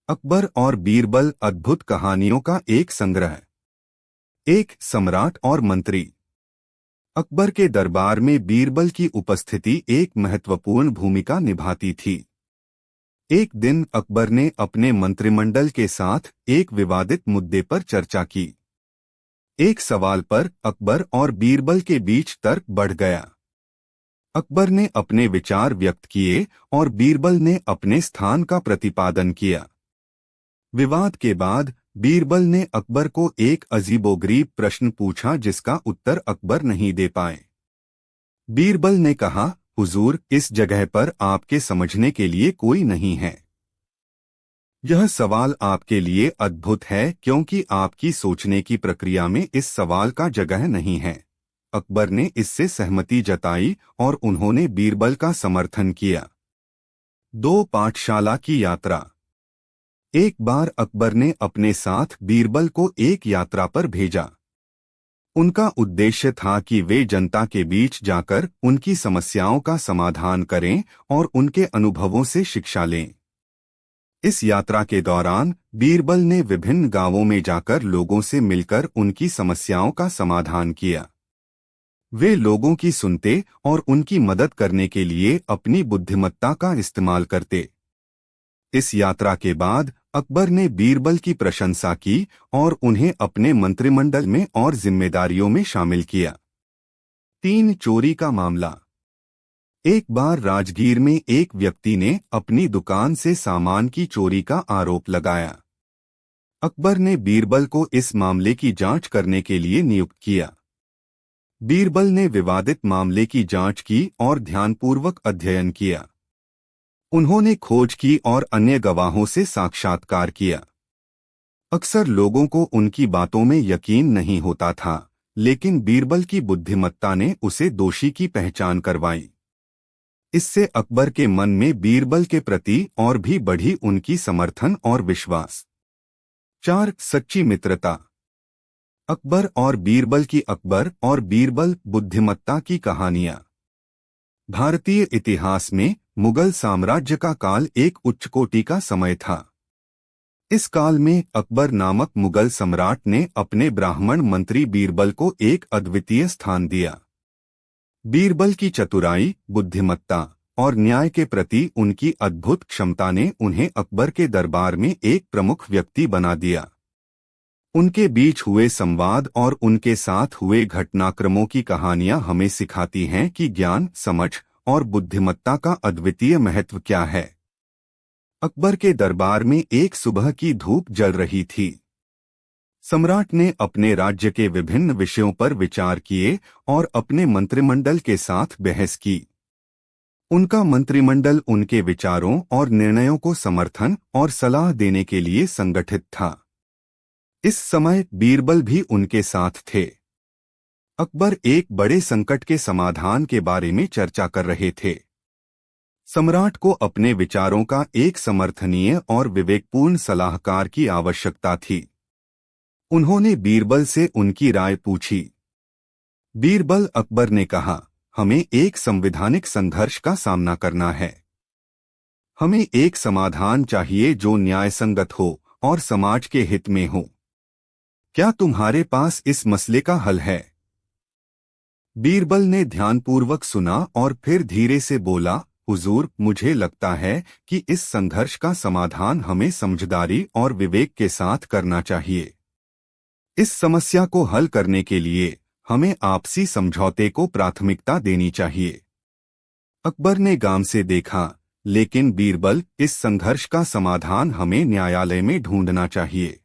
अकबर और बीरबल अद्भुत कहानियों का एक संग्रह। एक सम्राट और मंत्री। अकबर के दरबार में बीरबल की उपस्थिति एक महत्वपूर्ण भूमिका निभाती थी। एक दिन अकबर ने अपने मंत्रिमंडल के साथ एक विवादित मुद्दे पर चर्चा की। एक सवाल पर अकबर और बीरबल के बीच तर्क बढ़ गया। अकबर ने अपने विचार व्यक्त किए और बीरबल ने अपने स्थान का प्रतिपादन किया। विवाद के बाद बीरबल ने अकबर को एक अजीबोगरीब प्रश्न पूछा जिसका उत्तर अकबर नहीं दे पाए। बीरबल ने कहा, हुजूर, इस जगह पर आपके समझने के लिए कोई नहीं है। यह सवाल आपके लिए अद्भुत है क्योंकि आपकी सोचने की प्रक्रिया में इस सवाल का जगह नहीं है। अकबर ने इससे सहमति जताई और उन्होंने बीरबल का समर्थन किया। 2 पाठशाला की यात्रा। एक बार अकबर ने अपने साथ बीरबल को एक यात्रा पर भेजा। उनका उद्देश्य था कि वे जनता के बीच जाकर उनकी समस्याओं का समाधान करें और उनके अनुभवों से शिक्षा लें। इस यात्रा के दौरान बीरबल ने विभिन्न गांवों में जाकर लोगों से मिलकर उनकी समस्याओं का समाधान किया। वे लोगों की सुनते और उनकी मदद करने के लिए अपनी बुद्धिमत्ता का इस्तेमाल करते। इस यात्रा के बाद अकबर ने बीरबल की प्रशंसा की और उन्हें अपने मंत्रिमंडल में और जिम्मेदारियों में शामिल किया। 3 चोरी का मामला। एक बार राजगीर में एक व्यक्ति ने अपनी दुकान से सामान की चोरी का आरोप लगाया। अकबर ने बीरबल को इस मामले की जांच करने के लिए नियुक्त किया। बीरबल ने विवादित मामले की जांच की और ध्यानपूर्वक अध्ययन किया। उन्होंने खोज की और अन्य गवाहों से साक्षात्कार किया। अक्सर लोगों को उनकी बातों में यकीन नहीं होता था, लेकिन बीरबल की बुद्धिमत्ता ने उसे दोषी की पहचान करवाई। इससे अकबर के मन में बीरबल के प्रति और भी बढ़ी उनकी समर्थन और विश्वास। 4 सच्ची मित्रता। अकबर और बीरबल की। अकबर और बीरबल बुद्धिमत्ता की कहानियां। भारतीय इतिहास में मुगल साम्राज्य का काल एक उच्चकोटि का समय था। इस काल में अकबर नामक मुगल सम्राट ने अपने ब्राह्मण मंत्री बीरबल को एक अद्वितीय स्थान दिया। बीरबल की चतुराई, बुद्धिमत्ता और न्याय के प्रति उनकी अद्भुत क्षमता ने उन्हें अकबर के दरबार में एक प्रमुख व्यक्ति बना दिया। उनके बीच हुए संवाद और उनके साथ हुए घटनाक्रमों की कहानियां हमें सिखाती हैं कि ज्ञान, समझ और बुद्धिमत्ता का अद्वितीय महत्व क्या है। अकबर के दरबार में एक सुबह की धूप जल रही थी। सम्राट ने अपने राज्य के विभिन्न विषयों पर विचार किए और अपने मंत्रिमंडल के साथ बहस की। उनका मंत्रिमंडल उनके विचारों और निर्णयों को समर्थन और सलाह देने के लिए संगठित था। इस समय बीरबल भी उनके साथ थे। अकबर एक बड़े संकट के समाधान के बारे में चर्चा कर रहे थे। सम्राट को अपने विचारों का एक समर्थनीय और विवेकपूर्ण सलाहकार की आवश्यकता थी। उन्होंने बीरबल से उनकी राय पूछी। बीरबल अकबर ने कहा, हमें एक संवैधानिक संघर्ष का सामना करना है। हमें एक समाधान चाहिए जो न्यायसंगत हो और समाज के हित में हो। क्या तुम्हारे पास इस मसले का हल है? बीरबल ने ध्यानपूर्वक सुना और फिर धीरे से बोला, हुजूर, मुझे लगता है कि इस संघर्ष का समाधान हमें समझदारी और विवेक के साथ करना चाहिए। इस समस्या को हल करने के लिए हमें आपसी समझौते को प्राथमिकता देनी चाहिए। अकबर ने गाम से देखा, लेकिन बीरबल, इस संघर्ष का समाधान हमें न्यायालय में ढूंढना चाहिए।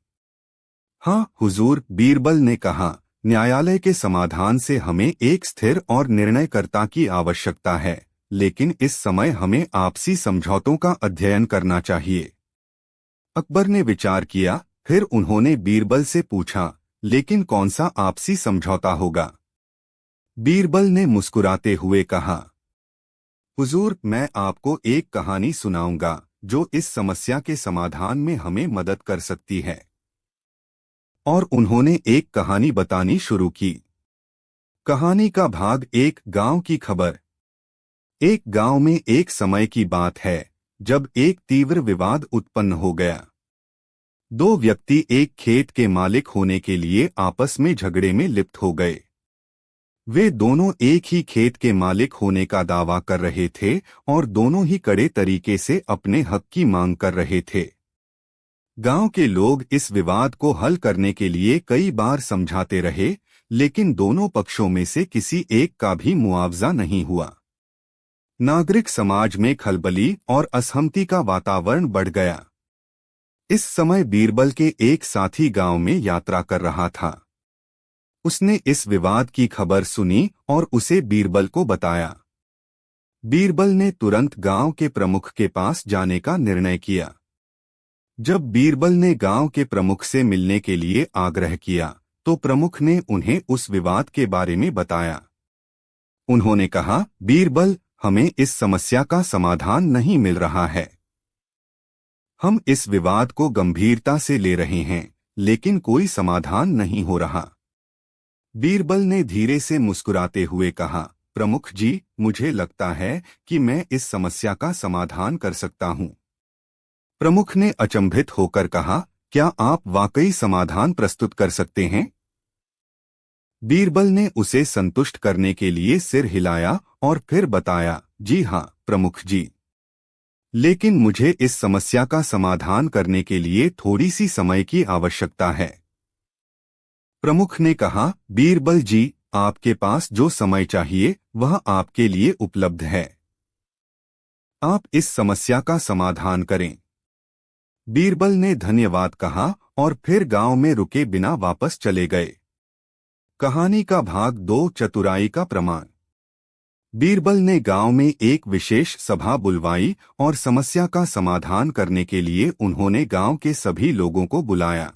हाँ हुजूर, बीरबल ने कहा, न्यायालय के समाधान से हमें एक स्थिर और निर्णयकर्ता की आवश्यकता है, लेकिन इस समय हमें आपसी समझौतों का अध्ययन करना चाहिए। अकबर ने विचार किया, फिर उन्होंने बीरबल से पूछा, लेकिन कौन सा आपसी समझौता होगा? बीरबल ने मुस्कुराते हुए कहा, हुजूर, मैं आपको एक कहानी सुनाऊंगा जो इस समस्या के समाधान में हमें मदद कर सकती है। और उन्होंने एक कहानी बतानी शुरू की। कहानी का भाग 1, गांव की खबर। एक गांव में एक समय की बात है जब एक तीव्र विवाद उत्पन्न हो गया। दो व्यक्ति एक खेत के मालिक होने के लिए आपस में झगड़े में लिप्त हो गए। वे दोनों एक ही खेत के मालिक होने का दावा कर रहे थे और दोनों ही कड़े तरीके से अपने हक की मांग कर रहे थे। गांव के लोग इस विवाद को हल करने के लिए कई बार समझाते रहे, लेकिन दोनों पक्षों में से किसी एक का भी मुआवजा नहीं हुआ। नागरिक समाज में खलबली और असहमति का वातावरण बढ़ गया। इस समय बीरबल के एक साथी गांव में यात्रा कर रहा था। उसने इस विवाद की खबर सुनी और उसे बीरबल को बताया। बीरबल ने तुरंत गांव के प्रमुख के पास जाने का निर्णय किया। जब बीरबल ने गांव के प्रमुख से मिलने के लिए आग्रह किया, तो प्रमुख ने उन्हें उस विवाद के बारे में बताया। उन्होंने कहा, बीरबल, हमें इस समस्या का समाधान नहीं मिल रहा है। हम इस विवाद को गंभीरता से ले रहे हैं, लेकिन कोई समाधान नहीं हो रहा। बीरबल ने धीरे से मुस्कुराते हुए कहा, प्रमुख जी, मुझे लगता है कि मैं इस समस्या का समाधान कर सकता हूं। प्रमुख ने अचंभित होकर कहा, क्या आप वाकई समाधान प्रस्तुत कर सकते हैं? बीरबल ने उसे संतुष्ट करने के लिए सिर हिलाया और फिर बताया, जी हाँ प्रमुख जी, लेकिन मुझे इस समस्या का समाधान करने के लिए थोड़ी सी समय की आवश्यकता है। प्रमुख ने कहा, बीरबल जी, आपके पास जो समय चाहिए वह आपके लिए उपलब्ध है। आप इस समस्या का समाधान करें। बीरबल ने धन्यवाद कहा और फिर गांव में रुके बिना वापस चले गए। कहानी का भाग 2, चतुराई का प्रमाण। बीरबल ने गांव में एक विशेष सभा बुलवाई और समस्या का समाधान करने के लिए उन्होंने गांव के सभी लोगों को बुलाया।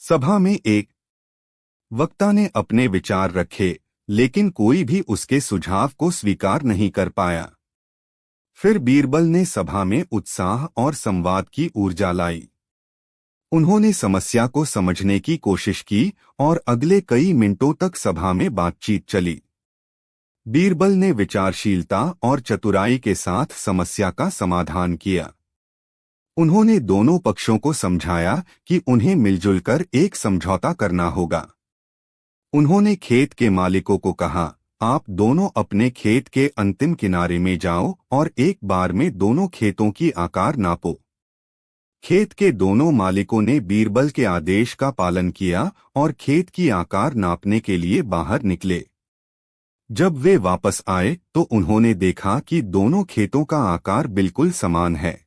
सभा में एक वक्ता ने अपने विचार रखे, लेकिन कोई भी उसके सुझाव को स्वीकार नहीं कर पाया। फिर बीरबल ने सभा में उत्साह और संवाद की ऊर्जा लाई। उन्होंने समस्या को समझने की कोशिश की और अगले कई मिनटों तक सभा में बातचीत चली। बीरबल ने विचारशीलता और चतुराई के साथ समस्या का समाधान किया। उन्होंने दोनों पक्षों को समझाया कि उन्हें मिलजुल कर एक समझौता करना होगा। उन्होंने खेत के मालिकों को कहा, आप दोनों अपने खेत के अंतिम किनारे में जाओ और एक बार में दोनों खेतों की आकार नापो। खेत के दोनों मालिकों ने बीरबल के आदेश का पालन किया और खेत की आकार नापने के लिए बाहर निकले। जब वे वापस आए तो उन्होंने देखा कि दोनों खेतों का आकार बिल्कुल समान है।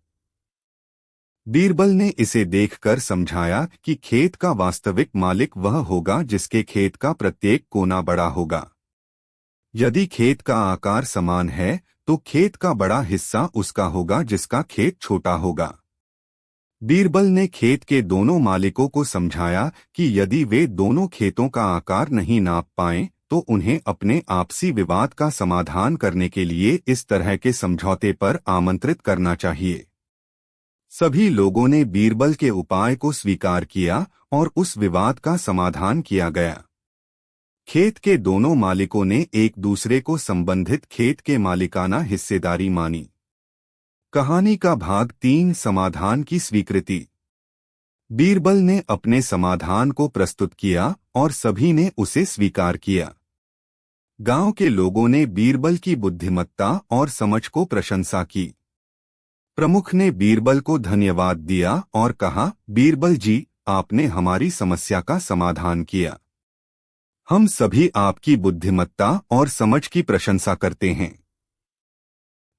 बीरबल ने इसे देखकर समझाया कि खेत का वास्तविक मालिक वह होगा जिसके खेत का प्रत्येक कोना बड़ा होगा। यदि खेत का आकार समान है तो खेत का बड़ा हिस्सा उसका होगा जिसका खेत छोटा होगा। बीरबल ने खेत के दोनों मालिकों को समझाया कि यदि वे दोनों खेतों का आकार नहीं नाप पाएं तो उन्हें अपने आपसी विवाद का समाधान करने के लिए इस तरह के समझौते पर आमंत्रित करना चाहिए। सभी लोगों ने बीरबल के उपाय को स्वीकार किया और उस विवाद का समाधान किया गया। खेत के दोनों मालिकों ने एक दूसरे को संबंधित खेत के मालिकाना हिस्सेदारी मानी। कहानी का भाग 3, समाधान की स्वीकृति। बीरबल ने अपने समाधान को प्रस्तुत किया और सभी ने उसे स्वीकार किया। गांव के लोगों ने बीरबल की बुद्धिमत्ता और समझ को प्रशंसा की। प्रमुख ने बीरबल को धन्यवाद दिया और कहा, बीरबल जी, आपने हमारी समस्या का समाधान किया। हम सभी आपकी बुद्धिमत्ता और समझ की प्रशंसा करते हैं।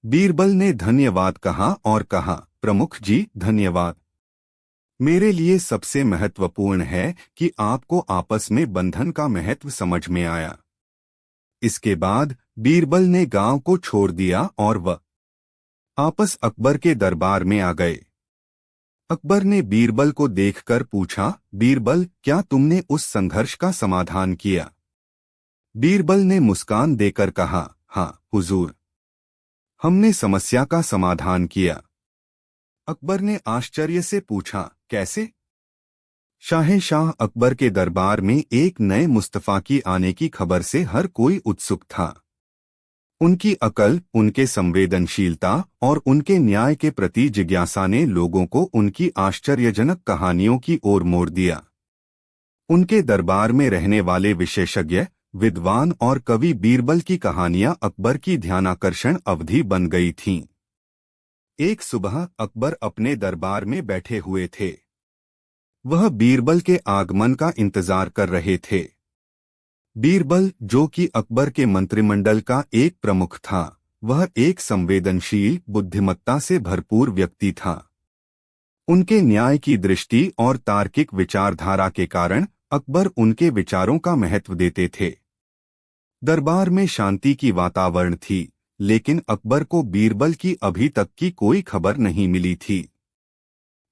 बीरबल ने धन्यवाद कहा और कहा, प्रमुख जी, धन्यवाद। मेरे लिए सबसे महत्वपूर्ण है कि आपको आपस में बंधन का महत्व समझ में आया। इसके बाद बीरबल ने गांव को छोड़ दिया और वह आपस अकबर के दरबार में आ गए। अकबर ने बीरबल को देखकर पूछा, बीरबल, क्या तुमने उस संघर्ष का समाधान किया? बीरबल ने मुस्कान देकर कहा, हाँ हुजूर, हमने समस्या का समाधान किया। अकबर ने आश्चर्य से पूछा, कैसे? शाह अकबर के दरबार में एक नए मुस्तफा की आने की खबर से हर कोई उत्सुक था। उनकी अकल, उनके संवेदनशीलता और उनके न्याय के प्रति जिज्ञासा ने लोगों को उनकी आश्चर्यजनक कहानियों की ओर मोड़ दिया। उनके दरबार में रहने वाले विशेषज्ञ, विद्वान और कवि बीरबल की कहानियां अकबर की ध्यानाकर्षण अवधि बन गई थीं। एक सुबह अकबर अपने दरबार में बैठे हुए थे। वह बीरबल के आगमन का इंतजार कर रहे थे। बीरबल, जो कि अकबर के मंत्रिमंडल का एक प्रमुख था, वह एक संवेदनशील, बुद्धिमत्ता से भरपूर व्यक्ति था। उनके न्याय की दृष्टि और तार्किक विचारधारा के कारण अकबर उनके विचारों का महत्व देते थे। दरबार में शांति की वातावरण थी, लेकिन अकबर को बीरबल की अभी तक की कोई खबर नहीं मिली थी।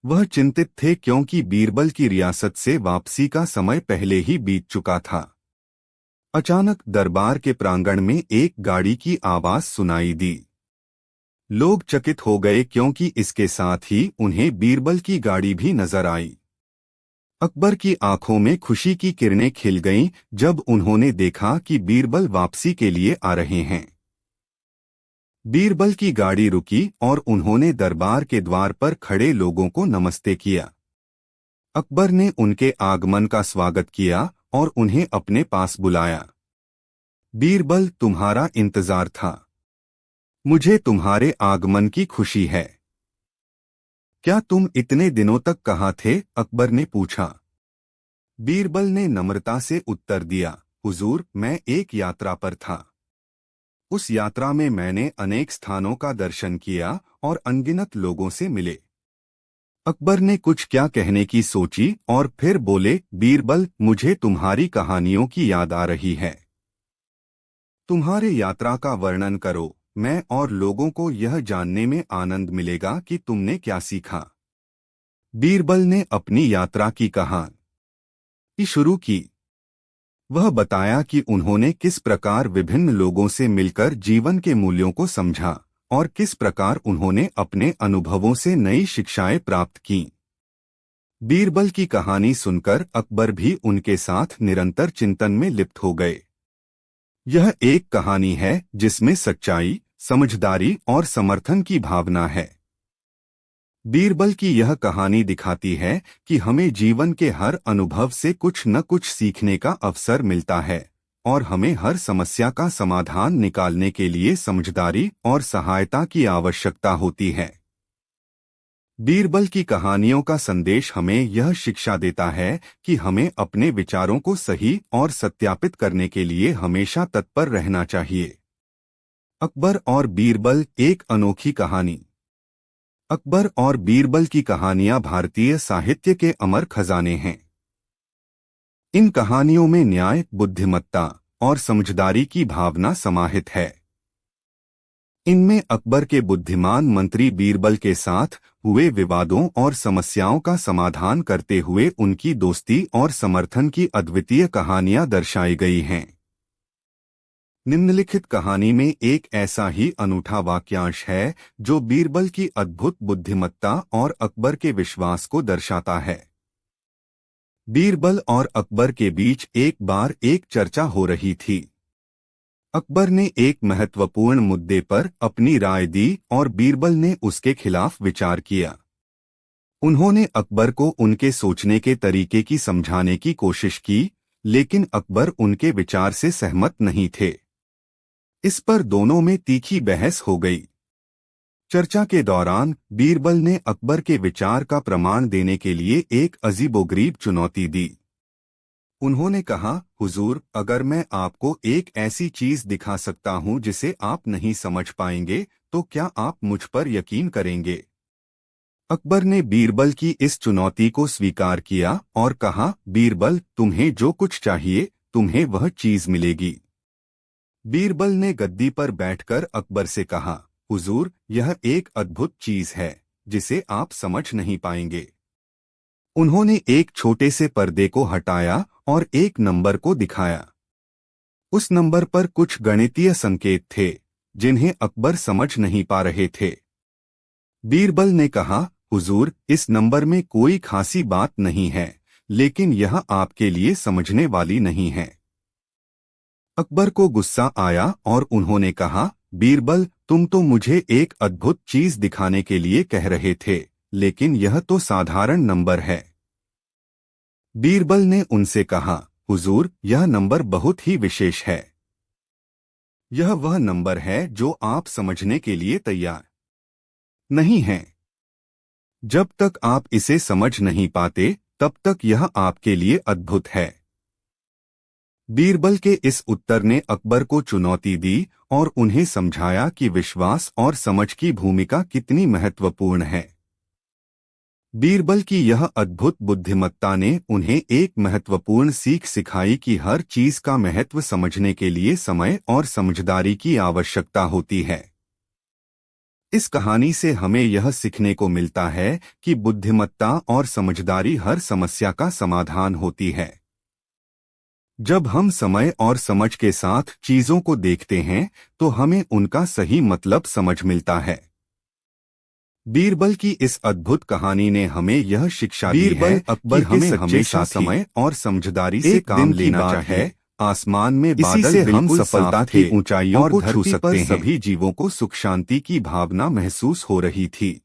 वह चिंतित थे क्योंकि बीरबल की रियासत से वापसी का समय पहले ही बीत चुका था। अचानक दरबार के प्रांगण में एक गाड़ी की आवाज सुनाई दी। लोग चकित हो गए क्योंकि इसके साथ ही उन्हें बीरबल की गाड़ी भी नजर आई। अकबर की आंखों में खुशी की किरणें खिल गईं जब उन्होंने देखा कि बीरबल वापसी के लिए आ रहे हैं। बीरबल की गाड़ी रुकी और उन्होंने दरबार के द्वार पर खड़े लोगों को नमस्ते किया। अकबर ने उनके आगमन का स्वागत किया और उन्हें अपने पास बुलाया। बीरबल, तुम्हारा इंतजार था। मुझे तुम्हारे आगमन की खुशी है। क्या तुम इतने दिनों तक कहाँ थे? अकबर ने पूछा। बीरबल ने नम्रता से उत्तर दिया, हुजूर, मैं एक यात्रा पर था। उस यात्रा में मैंने अनेक स्थानों का दर्शन किया और अनगिनत लोगों से मिले। अकबर ने कुछ क्या कहने की सोची और फिर बोले, बीरबल, मुझे तुम्हारी कहानियों की याद आ रही है। तुम्हारे यात्रा का वर्णन करो, मैं और लोगों को यह जानने में आनंद मिलेगा कि तुमने क्या सीखा। बीरबल ने अपनी यात्रा की कहानी शुरू की। वह बताया कि उन्होंने किस प्रकार विभिन्न लोगों से मिलकर जीवन के मूल्यों को समझा और किस प्रकार उन्होंने अपने अनुभवों से नई शिक्षाएं प्राप्त की। बीरबल की कहानी सुनकर अकबर भी उनके साथ निरंतर चिंतन में लिप्त हो गए। यह एक कहानी है जिसमें सच्चाई, समझदारी और समर्थन की भावना है। बीरबल की यह कहानी दिखाती है कि हमें जीवन के हर अनुभव से कुछ न कुछ सीखने का अवसर मिलता है और हमें हर समस्या का समाधान निकालने के लिए समझदारी और सहायता की आवश्यकता होती है। बीरबल की कहानियों का संदेश हमें यह शिक्षा देता है कि हमें अपने विचारों को सही और सत्यापित करने के लिए हमेशा तत्पर रहना चाहिए। अकबर और बीरबल, एक अनोखी कहानी। अकबर और बीरबल की कहानियां भारतीय साहित्य के अमर खजाने हैं। इन कहानियों में न्याय, बुद्धिमत्ता और समझदारी की भावना समाहित है। इनमें अकबर के बुद्धिमान मंत्री बीरबल के साथ हुए विवादों और समस्याओं का समाधान करते हुए उनकी दोस्ती और समर्थन की अद्वितीय कहानियां दर्शाई गई हैं। निम्नलिखित कहानी में एक ऐसा ही अनूठा वाक्यांश है जो बीरबल की अद्भुत बुद्धिमत्ता और अकबर के विश्वास को दर्शाता है। बीरबल और अकबर के बीच एक बार एक चर्चा हो रही थी। अकबर ने एक महत्वपूर्ण मुद्दे पर अपनी राय दी और बीरबल ने उसके खिलाफ विचार किया। उन्होंने अकबर को उनके सोचने के तरीके की समझाने की कोशिश की, लेकिन अकबर उनके विचार से सहमत नहीं थे। इस पर दोनों में तीखी बहस हो गई। चर्चा के दौरान बीरबल ने अकबर के विचार का प्रमाण देने के लिए एक अजीबोगरीब चुनौती दी। उन्होंने कहा, हुजूर, अगर मैं आपको एक ऐसी चीज दिखा सकता हूं जिसे आप नहीं समझ पाएंगे, तो क्या आप मुझ पर यकीन करेंगे? अकबर ने बीरबल की इस चुनौती को स्वीकार किया और कहा, बीरबल, तुम्हें जो कुछ चाहिए, तुम्हें वह चीज मिलेगी। बीरबल ने गद्दी पर बैठकर अकबर से कहा, हुजूर, यह एक अद्भुत चीज है जिसे आप समझ नहीं पाएंगे। उन्होंने एक छोटे से पर्दे को हटाया और एक नंबर को दिखाया। उस नंबर पर कुछ गणितीय संकेत थे जिन्हें अकबर समझ नहीं पा रहे थे। बीरबल ने कहा, हुजूर, इस नंबर में कोई खासी बात नहीं है, लेकिन यह आपके लिए समझने वाली नहीं है। अकबर को गुस्सा आया और उन्होंने कहा, बीरबल, तुम तो मुझे एक अद्भुत चीज दिखाने के लिए कह रहे थे, लेकिन यह तो साधारण नंबर है। बीरबल ने उनसे कहा, हुजूर, यह नंबर बहुत ही विशेष है। यह वह नंबर है जो आप समझने के लिए तैयार नहीं हैं। जब तक आप इसे समझ नहीं पाते, तब तक यह आपके लिए अद्भुत है। बीरबल के इस उत्तर ने अकबर को चुनौती दी और उन्हें समझाया कि विश्वास और समझ की भूमिका कितनी महत्वपूर्ण है। बीरबल की यह अद्भुत बुद्धिमत्ता ने उन्हें एक महत्वपूर्ण सीख सिखाई कि हर चीज का महत्व समझने के लिए समय और समझदारी की आवश्यकता होती है। इस कहानी से हमें यह सीखने को मिलता है कि बुद्धिमत्ता और समझदारी हर समस्या का समाधान होती है। जब हम समय और समझ के साथ चीजों को देखते हैं, तो हमें उनका सही मतलब समझ मिलता है। बीरबल की इस अद्भुत कहानी ने हमें यह शिक्षा दी है अकबर हमें हमेशा समय और समझदारी से काम लेना चाहिए। आसमान में बादल से हम सफलता की ऊंचाइयों को छू सकते हैं। सभी जीवों को सुख शांति की भावना महसूस हो रही थी।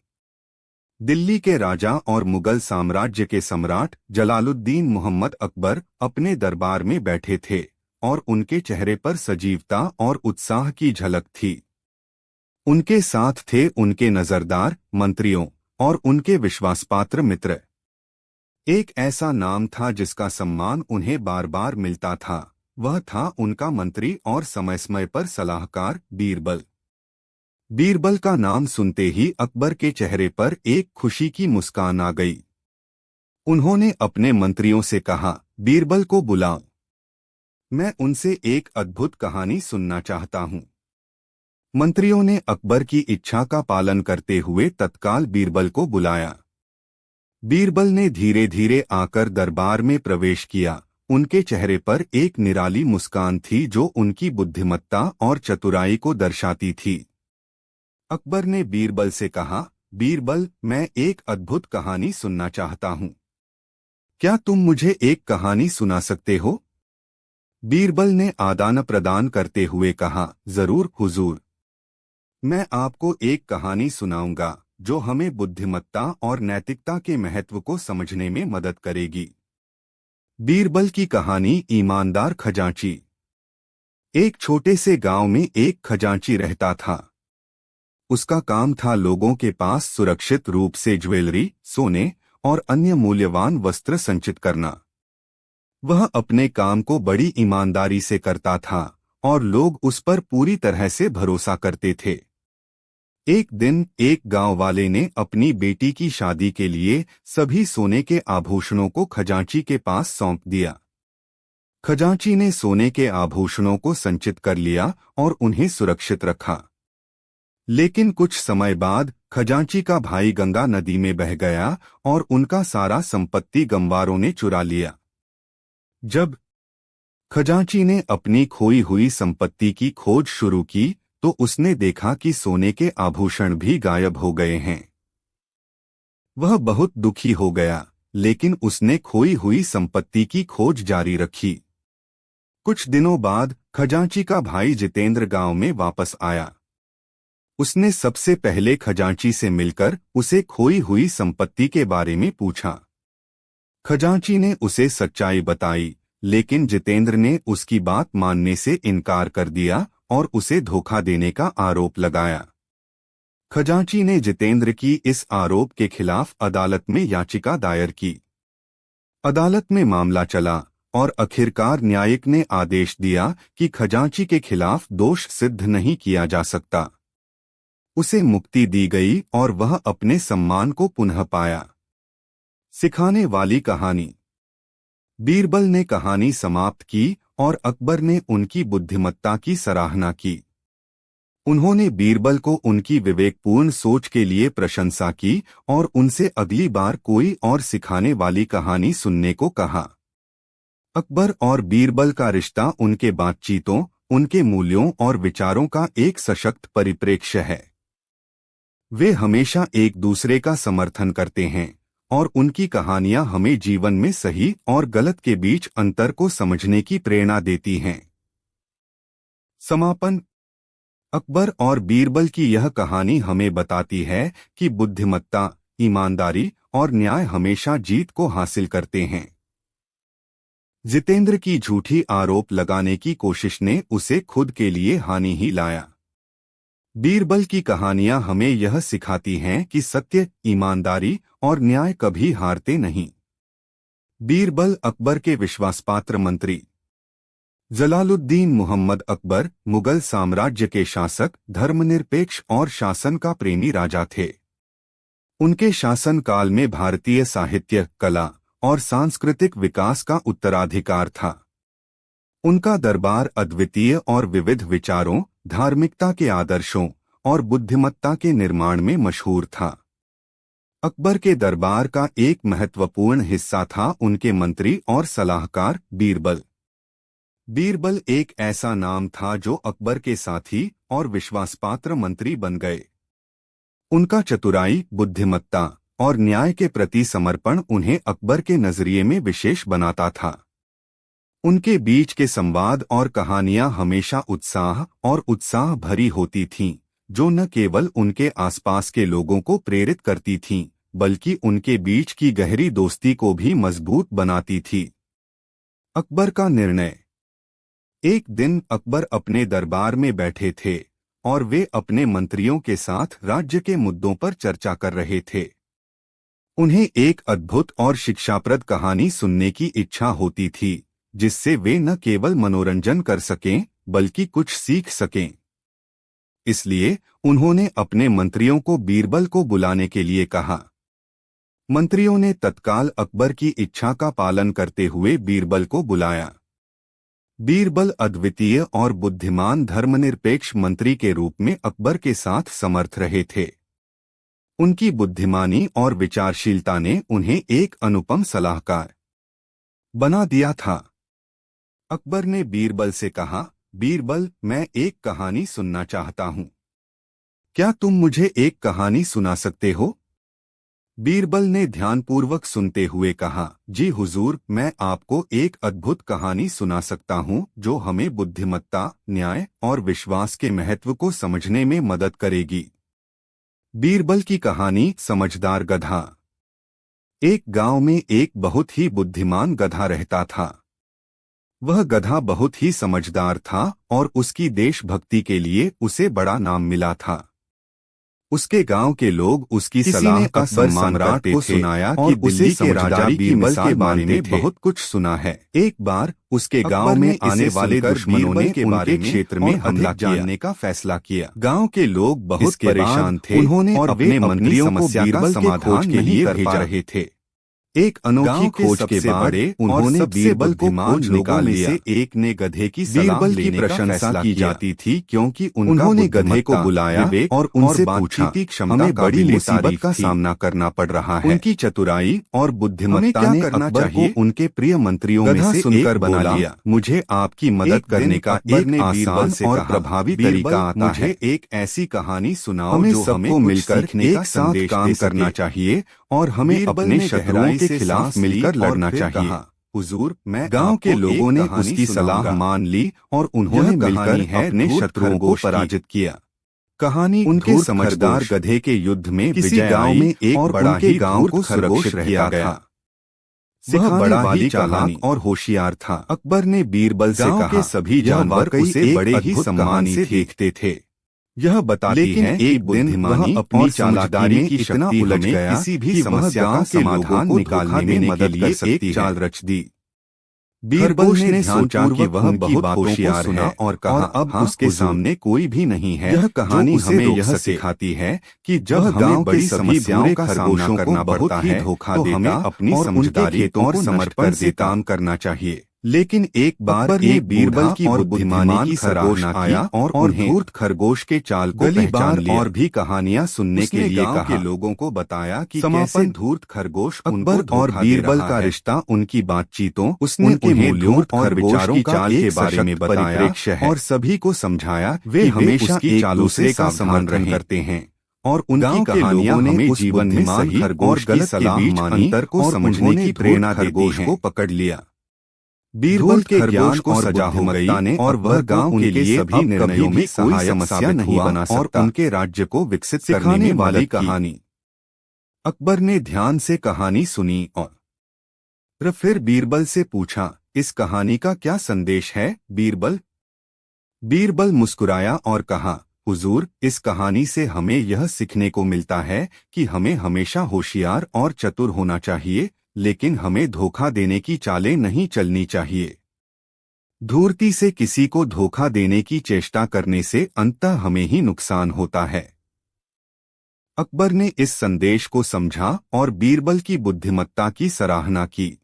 दिल्ली के राजा और मुगल साम्राज्य के सम्राट जलालुद्दीन मोहम्मद अकबर अपने दरबार में बैठे थे और उनके चेहरे पर सजीवता और उत्साह की झलक थी। उनके साथ थे उनके नजरदार, मंत्रियों और उनके विश्वासपात्र मित्र। एक ऐसा नाम था जिसका सम्मान उन्हें बार बार मिलता था। वह था उनका मंत्री और समय समय पर सलाहकार बीरबल। बीरबल का नाम सुनते ही अकबर के चेहरे पर एक खुशी की मुस्कान आ गई। उन्होंने अपने मंत्रियों से कहा, बीरबल को बुलाओ, मैं उनसे एक अद्भुत कहानी सुनना चाहता हूँ। मंत्रियों ने अकबर की इच्छा का पालन करते हुए तत्काल बीरबल को बुलाया। बीरबल ने धीरे धीरे आकर दरबार में प्रवेश किया। उनके चेहरे पर एक निराली मुस्कान थी जो उनकी बुद्धिमत्ता और चतुराई को दर्शाती थी। अकबर ने बीरबल से कहा, बीरबल, मैं एक अद्भुत कहानी सुनना चाहता हूँ। क्या तुम मुझे एक कहानी सुना सकते हो? बीरबल ने आदान प्रदान करते हुए कहा, जरूर हुजूर। मैं आपको एक कहानी सुनाऊंगा जो हमें बुद्धिमत्ता और नैतिकता के महत्व को समझने में मदद करेगी। बीरबल की कहानी ईमानदार खजांची। एक छोटे से गांव में एक खजांची रहता था। उसका काम था लोगों के पास सुरक्षित रूप से ज्वेलरी, सोने और अन्य मूल्यवान वस्त्र संचित करना। वह अपने काम को बड़ी ईमानदारी से करता था और लोग उस पर पूरी तरह से भरोसा करते थे। एक दिन एक गांव वाले ने अपनी बेटी की शादी के लिए सभी सोने के आभूषणों को खजांची के पास सौंप दिया। खजांची ने सोने के आभूषणों को संचित कर लिया और उन्हें सुरक्षित रखा। लेकिन कुछ समय बाद खजांची का भाई गंगा नदी में बह गया और उनका सारा संपत्ति गंवारों ने चुरा लिया। जब खजांची ने अपनी खोई हुई संपत्ति की खोज शुरू की, तो उसने देखा कि सोने के आभूषण भी गायब हो गए हैं। वह बहुत दुखी हो गया, लेकिन उसने खोई हुई संपत्ति की खोज जारी रखी। कुछ दिनों बाद खजांची का भाई जितेंद्र गांव में वापस आया। उसने सबसे पहले खजांची से मिलकर उसे खोई हुई संपत्ति के बारे में पूछा। खजांची ने उसे सच्चाई बताई, लेकिन जितेंद्र ने उसकी बात मानने से इनकार कर दिया और उसे धोखा देने का आरोप लगाया। खजांची ने जितेंद्र की इस आरोप के खिलाफ अदालत में याचिका दायर की। अदालत में मामला चला और आखिरकार न्यायिक ने आदेश दिया कि खजांची के खिलाफ दोष सिद्ध नहीं किया जा सकता। उसे मुक्ति दी गई और वह अपने सम्मान को पुनः पाया। सिखाने वाली कहानी। बीरबल ने कहानी समाप्त की और अकबर ने उनकी बुद्धिमत्ता की सराहना की। उन्होंने बीरबल को उनकी विवेकपूर्ण सोच के लिए प्रशंसा की और उनसे अगली बार कोई और सिखाने वाली कहानी सुनने को कहा। अकबर और बीरबल का रिश्ता उनके बातचीतों, उनके मूल्यों और विचारों का एक सशक्त परिप्रेक्ष्य है। वे हमेशा एक दूसरे का समर्थन करते हैं और उनकी कहानियां हमें जीवन में सही और गलत के बीच अंतर को समझने की प्रेरणा देती हैं। समापन। अकबर और बीरबल की यह कहानी हमें बताती है कि बुद्धिमत्ता, ईमानदारी और न्याय हमेशा जीत को हासिल करते हैं। जितेंद्र की झूठी आरोप लगाने की कोशिश ने उसे खुद के लिए हानि ही लाया। बीरबल की कहानियां हमें यह सिखाती हैं कि सत्य, ईमानदारी और न्याय कभी हारते नहीं। बीरबल अकबर के विश्वासपात्र मंत्री। जलालुद्दीन मुहम्मद अकबर मुगल साम्राज्य के शासक, धर्मनिरपेक्ष और शासन का प्रेमी राजा थे। उनके शासनकाल में भारतीय साहित्य, कला और सांस्कृतिक विकास का उत्तराधिकार था। उनका दरबार अद्वितीय और विविध विचारों, धार्मिकता के आदर्शों और बुद्धिमत्ता के निर्माण में मशहूर था। अकबर के दरबार का एक महत्वपूर्ण हिस्सा था उनके मंत्री और सलाहकार बीरबल। बीरबल एक ऐसा नाम था जो अकबर के साथी और विश्वासपात्र मंत्री बन गए। उनका चतुराई, बुद्धिमत्ता और न्याय के प्रति समर्पण उन्हें अकबर के नजरिए में विशेष बनाता था। उनके बीच के संवाद और कहानियां हमेशा उत्साह भरी होती थीं, जो न केवल उनके आसपास के लोगों को प्रेरित करती थीं, बल्कि उनके बीच की गहरी दोस्ती को भी मजबूत बनाती थी। अकबर का निर्णय। एक दिन अकबर अपने दरबार में बैठे थे और वे अपने मंत्रियों के साथ राज्य के मुद्दों पर चर्चा कर रहे थे। उन्हें एक अद्भुत और शिक्षाप्रद कहानी सुनने की इच्छा होती थी, जिससे वे न केवल मनोरंजन कर सकें बल्कि कुछ सीख सकें। इसलिए उन्होंने अपने मंत्रियों को बीरबल को बुलाने के लिए कहा। मंत्रियों ने तत्काल अकबर की इच्छा का पालन करते हुए बीरबल को बुलाया। बीरबल अद्वितीय और बुद्धिमान धर्मनिरपेक्ष मंत्री के रूप में अकबर के साथ समर्थ रहे थे। उनकी बुद्धिमानी और विचारशीलता ने उन्हें एक अनुपम सलाहकार बना दिया था। अकबर ने बीरबल से कहा, बीरबल, मैं एक कहानी सुनना चाहता हूँ। क्या तुम मुझे एक कहानी सुना सकते हो? बीरबल ने ध्यानपूर्वक सुनते हुए कहा, जी हुजूर, मैं आपको एक अद्भुत कहानी सुना सकता हूँ जो हमें बुद्धिमत्ता, न्याय और विश्वास के महत्व को समझने में मदद करेगी। बीरबल की कहानी, समझदार गधा। एक गांव में एक बहुत ही बुद्धिमान गधा रहता था। वह गधा बहुत ही समझदार था और उसकी देशभक्ति के लिए उसे बड़ा नाम मिला था। उसके गांव के लोग उसकी सलाह का सम्मान करते थे। सुनाया कि दिल्ली के राजा बीरबल के बारे में बहुत कुछ सुना है। एक बार उसके गांव में आने वाले दुश्मनों ने उनके क्षेत्र में हमला जानने का फैसला किया। गांव के लोग बहुत परेशान थे। उन्होंने अपने मंत्रियों को बीरबल के समाधान के लिए भेज रहे थे। एक अनोखी खोज के बाद उन्होंने बीरबल को खोज निकाल लिया। एक ने गधे की बीरबल की प्रशंसा की जाती थी क्योंकि उन्होंने गधे को बुलाया और उनसे पूछा, हमें बड़ी मुसीबत का सामना करना पड़ रहा है। उनकी चतुराई और बुद्धिमत्ता ने अकबर को उनके प्रिय मंत्रियों में से सुनकर बना लिया। मुझे आपकी मदद करने का एक आसान और प्रभावी तरीका आता है। मुझे एक ऐसी कहानी सुनाओ जो सबको मिलकर एक साथ काम करना चाहिए और हमें अपने शत्रुओं के खिलाफ मिलकर लड़ना चाहिए। हुजूर, मैं गांव के लोगों ने उसकी सलाह मान ली और उन्होंने मिलकर अपने शत्रुओं को पराजित किया। कहानी उनके समझदार गधे के युद्ध में किसी गांव में एक बड़ा ही गांव को सुरक्षित किया गया। वह बड़ा ही चालाक और होशियार था। अकबर ने बीरबल से कहा कि सभी जानवर उसे बड़े ही सम्मान से देखते थे। यह बताती है एक बुद्धिमानी अपनी चालाकी में इतना उलझ गया किसी भी समस्या का समाधान निकालने में मदद कर सकती है। चाल रच दी। बीरबल ने सोचा कि वह बहुत होशियार है और कहा, अब उसके सामने कोई भी नहीं है। यह कहानी हमें यह सिखाती है कि जब गांव बड़ी समस्याओं का सामना करना पड़ता है तो हमें अपनी समझदारी और समर्पण से काम करना चाहिए। लेकिन एक बार एक बीरबल की बुद्धिमानी की सराहना आया और धूर्त खरगोश के चाल को पहचान लिया और भी कहानियां सुनने के लिए गांव के लोगों को बताया कि कैसे धूर्त खरगोश अकबर और बीरबल का रिश्ता उनकी बातचीतों, उसने उनके मूल्यों और विचारों की चाल के बारे में बताया और सभी को समझाया वे हमेशा एक दूसरे का समर्थन करते हैं और उनकी कहानियां हमें जीवन में सही और गलत के बीच अंतर को समझने की प्रेरणा देती हैं। को पकड़ लिया। बीरबल के ज्ञान को सजा हो गई और वह गांव के लिए सभी निर्णयों में सहायक समस्या नहीं बना सकता और उनके राज्य को विकसित करने वाली कहानी। अकबर ने ध्यान से कहानी सुनी और फिर बीरबल से पूछा, इस कहानी का क्या संदेश है बीरबल? बीरबल मुस्कुराया और कहा, हुजूर, इस कहानी से हमें यह सीखने को मिलता है कि हमें हमेशा होशियार और चतुर होना चाहिए, लेकिन हमें धोखा देने की चालें नहीं चलनी चाहिए। धूर्ती से किसी को धोखा देने की चेष्टा करने से अंततः हमें ही नुकसान होता है। अकबर ने इस संदेश को समझा और बीरबल की बुद्धिमत्ता की सराहना की।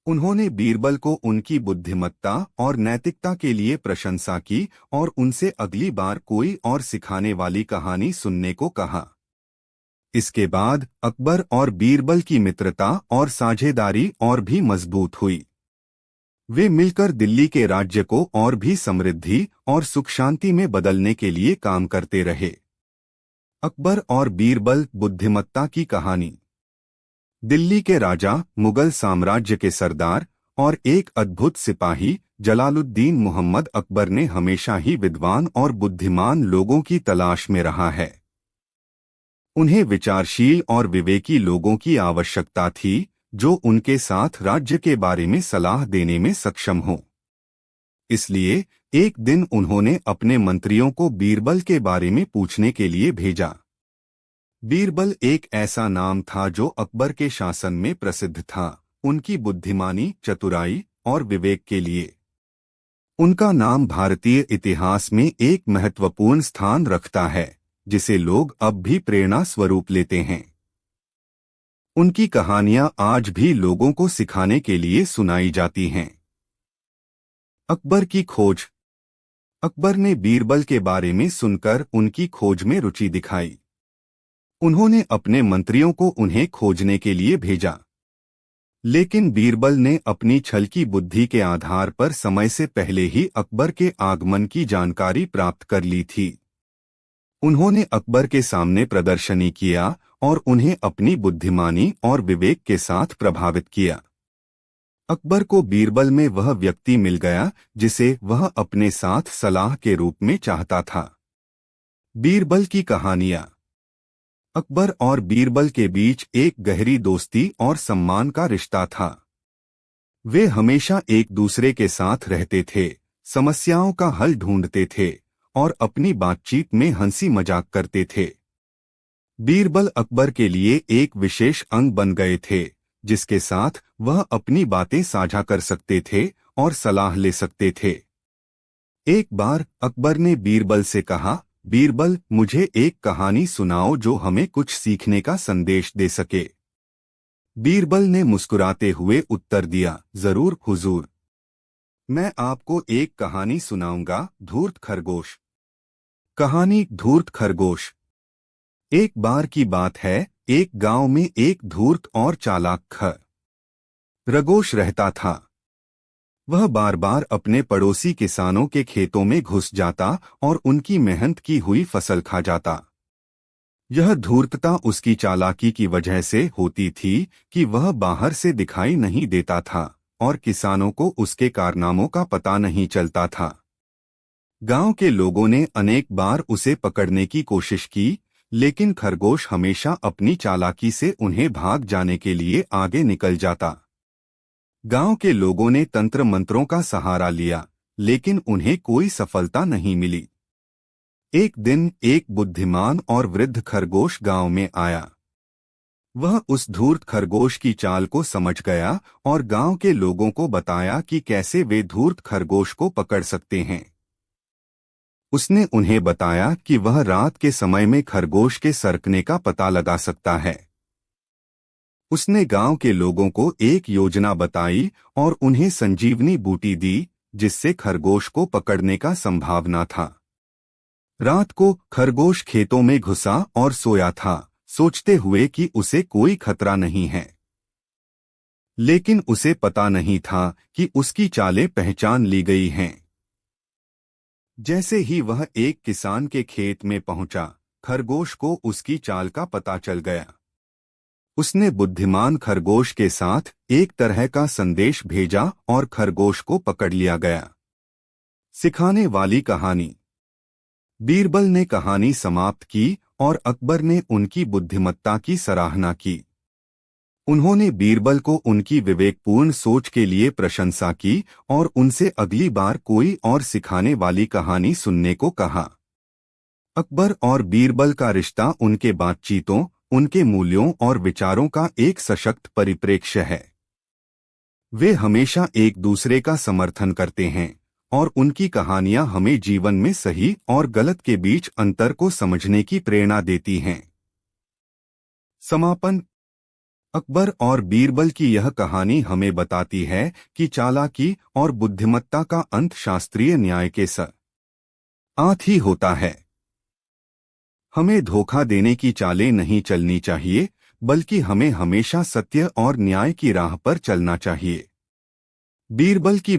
उन्होंने बीरबल को उनकी बुद्धिमत्ता और नैतिकता के लिए प्रशंसा की और उनसे अगली बार कोई और सिखाने वाली कहानी सुनने को कहा। इसके बाद अकबर और बीरबल की मित्रता और साझेदारी और भी मजबूत हुई। वे मिलकर दिल्ली के राज्य को और भी समृद्धि और सुख शांति में बदलने के लिए काम करते रहे। अकबर और बीरबल, बुद्धिमत्ता की कहानी। दिल्ली के राजा, मुगल साम्राज्य के सरदार और एक अद्भुत सिपाही जलालुद्दीन मुहम्मद अकबर ने हमेशा ही विद्वान और बुद्धिमान लोगों की तलाश में रहा है। उन्हें विचारशील और विवेकी लोगों की आवश्यकता थी जो उनके साथ राज्य के बारे में सलाह देने में सक्षम हों। इसलिए एक दिन उन्होंने अपने मंत्रियों को बीरबल के बारे में पूछने के लिए भेजा। बीरबल एक ऐसा नाम था जो अकबर के शासन में प्रसिद्ध था, उनकी बुद्धिमानी, चतुराई और विवेक के लिए। उनका नाम भारतीय इतिहास में एक महत्वपूर्ण स्थान रखता है, जिसे लोग अब भी प्रेरणा स्वरूप लेते हैं। उनकी कहानियां आज भी लोगों को सिखाने के लिए सुनाई जाती हैं। अकबर की खोज। अकबर ने बीरबल के बारे में सुनकर उनकी खोज में रुचि दिखाई। उन्होंने अपने मंत्रियों को उन्हें खोजने के लिए भेजा, लेकिन बीरबल ने अपनी छल की बुद्धि के आधार पर समय से पहले ही अकबर के आगमन की जानकारी प्राप्त कर ली थी। उन्होंने अकबर के सामने प्रदर्शनी किया और उन्हें अपनी बुद्धिमानी और विवेक के साथ प्रभावित किया। अकबर को बीरबल में वह व्यक्ति मिल गया जिसे वह अपने साथ सलाह के रूप में चाहता था। बीरबल की कहानियां। अकबर और बीरबल के बीच एक गहरी दोस्ती और सम्मान का रिश्ता था। वे हमेशा एक दूसरे के साथ रहते थे, समस्याओं का हल ढूंढते थे और अपनी बातचीत में हंसी मजाक करते थे। बीरबल अकबर के लिए एक विशेष अंग बन गए थे, जिसके साथ वह अपनी बातें साझा कर सकते थे और सलाह ले सकते थे। एक बार अकबर ने बीरबल से कहा, बीरबल, मुझे एक कहानी सुनाओ जो हमें कुछ सीखने का संदेश दे सके। बीरबल ने मुस्कुराते हुए उत्तर दिया, जरूर हुजूर। मैं आपको एक कहानी सुनाऊंगा, धूर्त खरगोश। कहानी, धूर्त खरगोश। एक बार की बात है, एक गांव में एक धूर्त और चालाक खरगोश रहता था। वह बार बार अपने पड़ोसी किसानों के खेतों में घुस जाता और उनकी मेहनत की हुई फसल खा जाता। यह धूर्तता उसकी चालाकी की वजह से होती थी कि वह बाहर से दिखाई नहीं देता था और किसानों को उसके कारनामों का पता नहीं चलता था। गांव के लोगों ने अनेक बार उसे पकड़ने की कोशिश की, लेकिन खरगोश हमेशा अपनी चालाकी से उन्हें भाग जाने के लिए आगे निकल जाता। गांव के लोगों ने तंत्र मंत्रों का सहारा लिया, लेकिन उन्हें कोई सफलता नहीं मिली। एक दिन एक बुद्धिमान और वृद्ध खरगोश गांव में आया। वह उस धूर्त खरगोश की चाल को समझ गया और गांव के लोगों को बताया कि कैसे वे धूर्त खरगोश को पकड़ सकते हैं। उसने उन्हें बताया कि वह रात के समय में खरगोश के सरकने का पता लगा सकता है। उसने गांव के लोगों को एक योजना बताई और उन्हें संजीवनी बूटी दी, जिससे खरगोश को पकड़ने का संभावना था। रात को खरगोश खेतों में घुसा और सोया था, सोचते हुए कि उसे कोई खतरा नहीं है। लेकिन उसे पता नहीं था कि उसकी चालें पहचान ली गई हैं। जैसे ही वह एक किसान के खेत में पहुंचा, खरगोश को उसकी चाल का पता चल गया। उसने बुद्धिमान खरगोश के साथ एक तरह का संदेश भेजा और खरगोश को पकड़ लिया गया। सिखाने वाली कहानी। बीरबल ने कहानी समाप्त की और अकबर ने उनकी बुद्धिमत्ता की सराहना की। उन्होंने बीरबल को उनकी विवेकपूर्ण सोच के लिए प्रशंसा की और उनसे अगली बार कोई और सिखाने वाली कहानी सुनने को कहा। अकबर और बीरबल का रिश्ता उनके बातचीतों, उनके मूल्यों और विचारों का एक सशक्त परिप्रेक्ष्य है। वे हमेशा एक दूसरे का समर्थन करते हैं और उनकी कहानियां हमें जीवन में सही और गलत के बीच अंतर को समझने की प्रेरणा देती हैं। समापन। अकबर और बीरबल की यह कहानी हमें बताती है कि चालाकी और बुद्धिमत्ता का अंत शास्त्रीय न्याय के साथ ही होता है। हमें धोखा देने की चालें नहीं चलनी चाहिए, बल्कि हमें हमेशा सत्य और न्याय की राह पर चलना चाहिए। बीरबल की